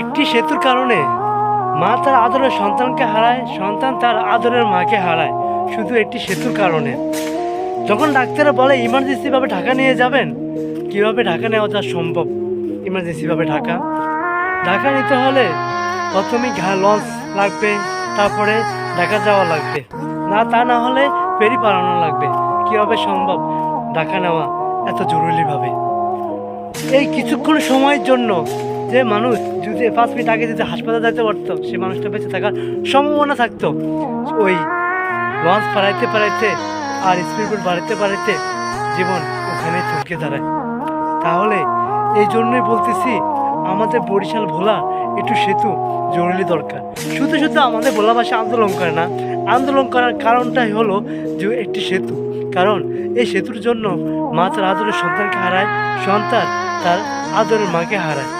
একটি সেতুর কারণে মা তার আদরের সন্তানকে হারায়, সন্তান তার আদরের মাকে হারায়, শুধু একটি সেতুর কারণে। যখন ডাক্তাররা বলে ইমার্জেন্সিভাবে ঢাকা নিয়ে যাবেন, কীভাবে ঢাকা নেওয়া যা সম্ভব? ইমার্জেন্সিভাবে ঢাকা নিতে হলে প্রথমেই লঞ্চ লাগবে, তারপরে ঢাকা যাওয়া লাগবে, তা না হলে ফেরি পালানো লাগবে। কীভাবে সম্ভব ঢাকা নেওয়া এত জরুরিভাবে? এই কিছুক্ষণ সময়ের জন্য যে মানুষ যদি 5 মিনিট আগে যদি হাসপাতালে যেতে পারতো, সে মানুষটা বেঁচে থাকার সম্ভাবনা থাকতো। ওই লঞ্চ পাড়াইতে আর স্পিড বোট বাড়াইতে জীবন ওখানে চমকে দাঁড়ায়। তাহলে এই জন্যই বলতেছি, আমাদের বরিশাল ভোলা একটু সেতু জরুরি দরকার। শুধু আমাদের ভোলাবাসী আন্দোলন করে না, আন্দোলন করার কারণটাই হলো যে একটি সেতু। কারণ এই সেতুর জন্য মা তার আদরের সন্তানকে হারায়, সন্তান তার আদরের মাকে হারায়।